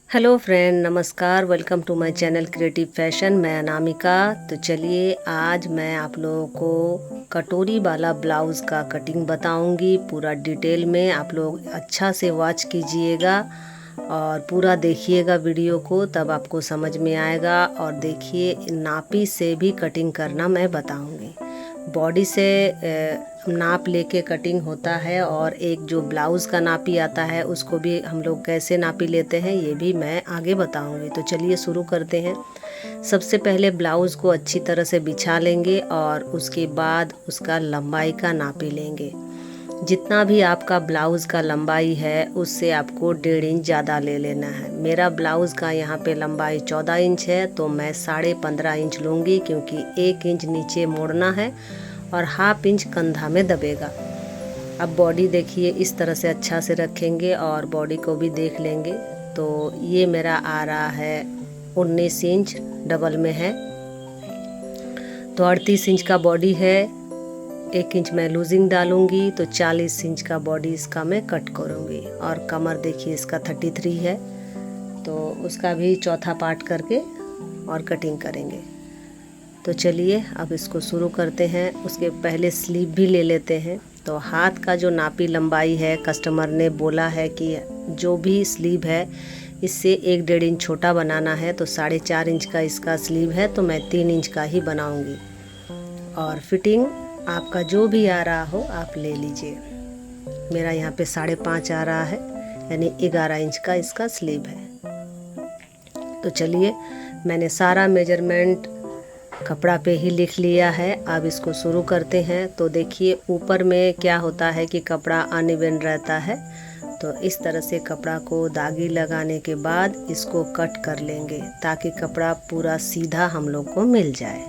Hello friend, नमस्कार। Welcome to my channel creative fashion. मैं अनामिका। तो चलिए आज मैं आप लोगों को कटोरी वाला ब्लाउज़ का कटिंग बताऊंगी पूरा डिटेल में। आप लोग अच्छा से वॉच कीजिएगा और पूरा देखिएगा वीडियो को, तब आपको समझ में आएगा। और देखिए, नापी से भी कटिंग करना मैं बताऊंगी। बॉडी से नाप लेके कटिंग होता है, और एक जो ब्लाउज़ का नापी आता है उसको भी हम लोग कैसे नापी लेते हैं ये भी मैं आगे बताऊंगी। तो चलिए शुरू करते हैं। सबसे पहले ब्लाउज़ को अच्छी तरह से बिछा लेंगे और उसके बाद उसका लंबाई का नापी लेंगे। जितना भी आपका ब्लाउज़ का लंबाई है उससे आपको 1.5 इंच ज़्यादा ले लेना है। मेरा ब्लाउज़ का यहाँ पे लंबाई 14 इंच है, तो मैं 15.5 इंच लूँगी, क्योंकि 1 इंच नीचे मोड़ना है और ½ इंच कंधा में दबेगा। अब बॉडी देखिए, इस तरह से अच्छा से रखेंगे और बॉडी को भी देख लेंगे। तो ये मेरा आ रहा है 19 इंच, डबल में है, तो 38 इंच का बॉडी है। 1 इंच मैं लूजिंग डालूंगी, तो 40 इंच का बॉडी इसका मैं कट करूंगी। और कमर देखिए इसका 33 है, तो उसका भी चौथा पार्ट करके और कटिंग करेंगे। तो चलिए अब इसको शुरू करते हैं। उसके पहले स्लीव भी ले लेते हैं। तो हाथ का जो नापी लंबाई है, कस्टमर ने बोला है कि जो भी स्लीव है इससे 1.5 इंच छोटा बनाना है, तो 4.5 इंच का इसका स्लीव है, तो मैं 3 इंच का ही बनाऊंगी। और फिटिंग आपका जो भी आ रहा हो आप ले लीजिए। मेरा यहाँ पे 5.5 आ रहा है, यानी 11 इंच का इसका स्लीव है। तो चलिए, मैंने सारा मेजरमेंट कपड़ा पे ही लिख लिया है। अब इसको शुरू करते हैं। तो देखिए, ऊपर में क्या होता है कि कपड़ा अनइवन रहता है, तो इस तरह से कपड़ा को दागी लगाने के बाद इसको कट कर लेंगे, ताकि कपड़ा पूरा सीधा हम लोग को मिल जाए।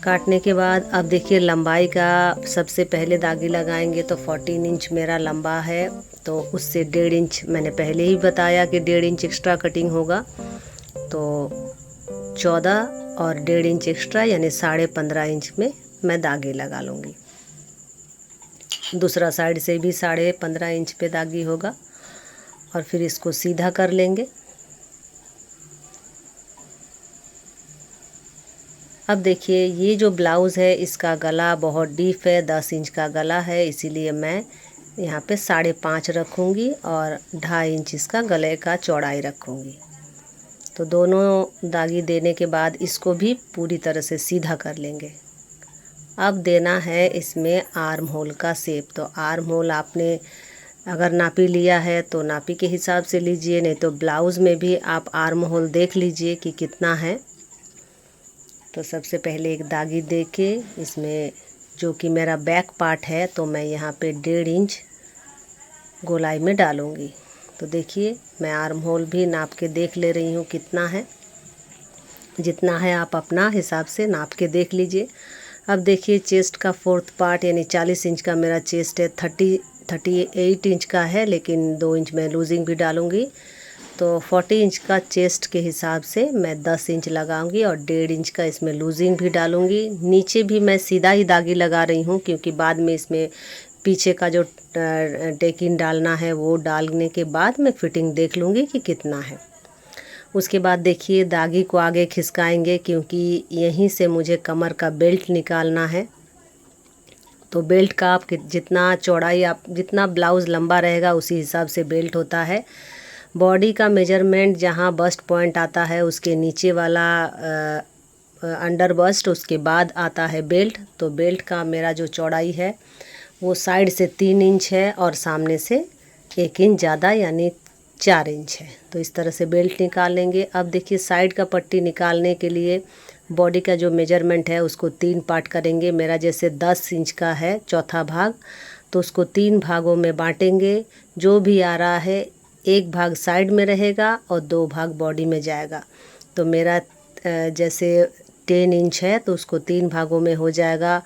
काटने के बाद अब देखिए, लंबाई का सबसे पहले दागी लगाएंगे। तो 14 इंच मेरा लंबा है, तो उससे 1.5 इंच, मैंने पहले ही बताया कि 1.5 इंच एक्स्ट्रा कटिंग होगा, तो 14 और 1.5 इंच एक्स्ट्रा यानी 15.5 इंच में मैं दागी लगा लूँगी। दूसरा साइड से भी 15.5 इंच पे दागी होगा, और फिर इसको सीधा कर लेंगे। अब देखिए, ये जो ब्लाउज़ है इसका गला बहुत डीप है, 10 इंच का गला है, इसीलिए मैं यहाँ पे 5.5 रखूँगी और 2.5 इंच इसका गले का चौड़ाई रखूँगी। तो दोनों दागी देने के बाद इसको भी पूरी तरह से सीधा कर लेंगे। अब देना है इसमें आर्म होल का शेप। तो आर्म होल आपने अगर नापी लिया है तो नापी के हिसाब से लीजिए, नहीं तो ब्लाउज़ में भी आप आर्म होल देख लीजिए कि कितना है। तो सबसे पहले एक दागी दे के इसमें, जो कि मेरा बैक पार्ट है, तो मैं यहाँ पे 1.5 इंच गोलाई में डालूँगी। तो देखिए, मैं आर्म होल भी नाप के देख ले रही हूँ कितना है। जितना है आप अपना हिसाब से नाप के देख लीजिए। अब देखिए, चेस्ट का 4th पार्ट यानी 40 इंच का मेरा चेस्ट है, 38 इंच का है, लेकिन 2 इंच मैं लूजिंग भी डालूँगी। तो 40 इंच का चेस्ट के हिसाब से मैं 10 इंच लगाऊंगी और 1.5 इंच का इसमें लूजिंग भी डालूंगी। नीचे भी मैं सीधा ही दागी लगा रही हूँ, क्योंकि बाद में इसमें पीछे का जो टेकिन डालना है वो डालने के बाद मैं फिटिंग देख लूँगी कि कितना है। उसके बाद देखिए, दागी को आगे खिसकाएंगे, क्योंकि यहीं से मुझे कमर का बेल्ट निकालना है। तो बेल्ट का आप जितना चौड़ाई, आप जितना ब्लाउज़ लंबा रहेगा उसी हिसाब से बेल्ट होता है। बॉडी का मेजरमेंट जहाँ बस्ट पॉइंट आता है उसके नीचे वाला अंडर बस्ट, उसके बाद आता है बेल्ट। तो बेल्ट का मेरा जो चौड़ाई है वो साइड से 3 इंच है और सामने से 1 इंच ज़्यादा यानी 4 इंच है। तो इस तरह से बेल्ट निकाल लेंगे। अब देखिए, साइड का पट्टी निकालने के लिए बॉडी का जो मेजरमेंट है उसको 3 पार्ट करेंगे। मेरा जैसे 10 इंच का है चौथा भाग, तो उसको 3 भागों में बांटेंगे। जो भी आ रहा है, 1 भाग साइड में रहेगा और 2 भाग बॉडी में जाएगा। तो मेरा जैसे 10 इंच है, तो उसको 3 भागों में हो जाएगा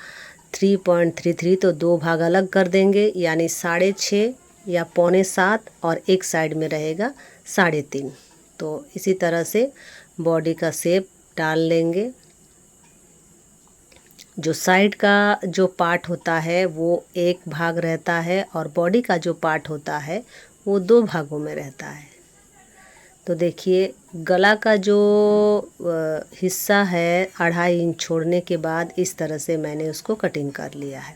3.33, तो 2 भाग अलग कर देंगे, यानी 6.5 या 6.75, और एक साइड में रहेगा 3.5। तो इसी तरह से बॉडी का शेप डाल लेंगे। जो साइड का जो पार्ट होता है वो 1 भाग रहता है, और बॉडी का जो पार्ट होता है वो 2 भागों में रहता है। तो देखिए गला का जो हिस्सा है 2.5 इंच छोड़ने के बाद इस तरह से मैंने उसको कटिंग कर लिया है।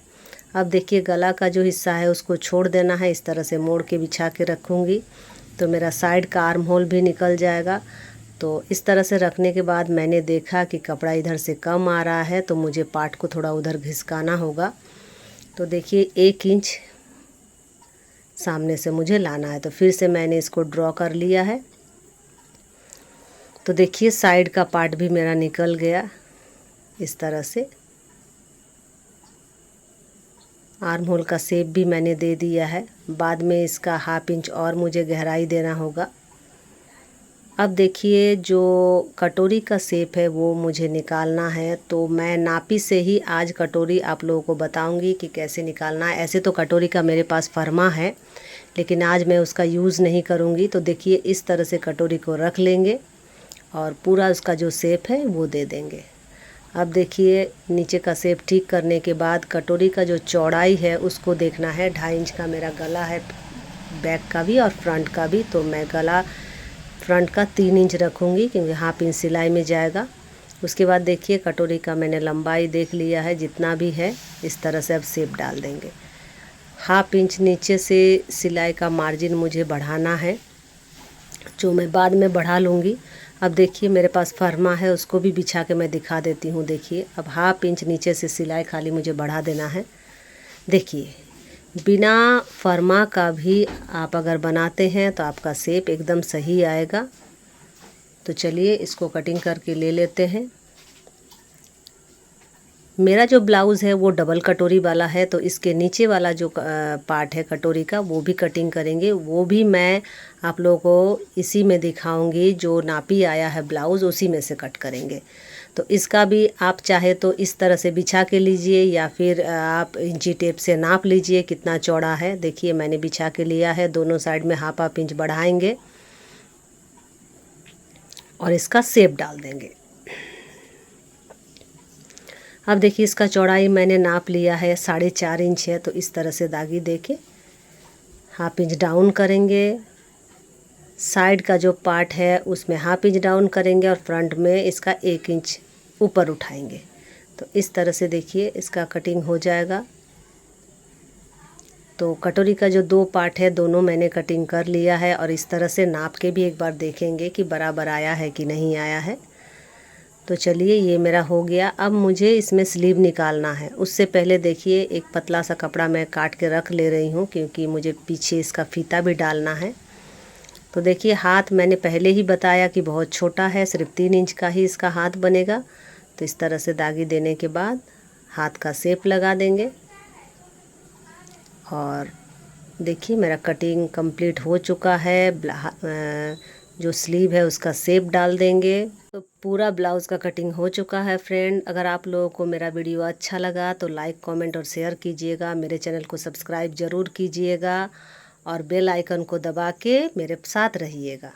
अब देखिए गला का जो हिस्सा है उसको छोड़ देना है, इस तरह से मोड़ के बिछा के रखूँगी तो मेरा साइड का आर्म होल भी निकल जाएगा। तो इस तरह से रखने के बाद मैंने देखा कि कपड़ा इधर से कम आ रहा है तो मुझे पार्ट को थोड़ा उधर घिसकाना होगा। तो देखिए 1 इंच सामने से मुझे लाना है, तो फिर से मैंने इसको ड्रॉ कर लिया है। तो देखिए साइड का पार्ट भी मेरा निकल गया इस तरह से। आर्म होल का शेप भी मैंने दे दिया है। बाद में इसका 1/2 इंच और मुझे गहराई देना होगा। अब देखिए जो कटोरी का शेप है वो मुझे निकालना है, तो मैं नापी से ही आज कटोरी आप लोगों को बताऊंगी कि कैसे निकालना है। ऐसे तो कटोरी का मेरे पास फरमा है, लेकिन आज मैं उसका यूज़ नहीं करूंगी। तो देखिए इस तरह से कटोरी को रख लेंगे और पूरा उसका जो शेप है वो दे देंगे। अब देखिए नीचे का शेप ठीक करने के बाद कटोरी का जो चौड़ाई है उसको देखना है। 2.5 इंच का मेरा गला है, बैक का भी और फ्रंट का भी, तो मैं गला फ्रंट का 3 इंच रखूँगी क्योंकि 1/2 इंच सिलाई में जाएगा। उसके बाद देखिए कटोरी का मैंने लंबाई देख लिया है जितना भी है, इस तरह से अब शेप डाल देंगे। 1/2 इंच नीचे से सिलाई का मार्जिन मुझे बढ़ाना है, जो मैं बाद में बढ़ा लूँगी। अब देखिए मेरे पास फरमा है, उसको भी बिछा के मैं दिखा देती हूँ। देखिए अब 1/2 इंच नीचे से सिलाई खाली मुझे बढ़ा देना है। देखिए बिना फरमा का भी आप अगर बनाते हैं तो आपका शेप एकदम सही आएगा। तो चलिए इसको कटिंग करके ले लेते हैं। मेरा जो ब्लाउज़ है वो डबल कटोरी वाला है, तो इसके नीचे वाला जो पार्ट है कटोरी का वो भी कटिंग करेंगे। वो भी मैं आप लोगों को इसी में दिखाऊंगी, जो नापी आया है ब्लाउज़ उसी में से कट करेंगे। तो इसका भी आप चाहे तो इस तरह से बिछा के लीजिए या फिर आप इंची टेप से नाप लीजिए कितना चौड़ा है। देखिए मैंने बिछा के लिया है, दोनों साइड में 1/2 इंच बढ़ाएंगे और इसका शेप डाल देंगे। अब देखिए इसका चौड़ाई मैंने नाप लिया है 4.5 इंच है, तो इस तरह से दागी दे के 1/2 इंच डाउन करेंगे। साइड का जो पार्ट है उसमें 1/2 इंच डाउन करेंगे और फ्रंट में इसका 1 इंच ऊपर उठाएंगे। तो इस तरह से देखिए इसका कटिंग हो जाएगा। तो कटोरी का जो 2 पार्ट है दोनों मैंने कटिंग कर लिया है और इस तरह से नाप के भी एक बार देखेंगे कि बराबर आया है कि नहीं आया है। तो चलिए ये मेरा हो गया। अब मुझे इसमें स्लीव निकालना है। उससे पहले देखिए एक पतला सा कपड़ा मैं काट के रख ले रही हूँ क्योंकि मुझे पीछे इसका फीता भी डालना है। तो देखिए हाथ मैंने पहले ही बताया कि बहुत छोटा है, सिर्फ 3 इंच का ही इसका हाथ बनेगा। तो इस तरह से दागी देने के बाद हाथ का शेप लगा देंगे और देखिए मेरा कटिंग कंप्लीट हो चुका है। जो स्लीव है उसका शेप डाल देंगे। तो पूरा ब्लाउज़ का कटिंग हो चुका है फ्रेंड। अगर आप लोगों को मेरा वीडियो अच्छा लगा तो लाइक कमेंट और शेयर कीजिएगा। मेरे चैनल को सब्सक्राइब ज़रूर कीजिएगा और बेल आइकन को दबा के मेरे साथ रहिएगा।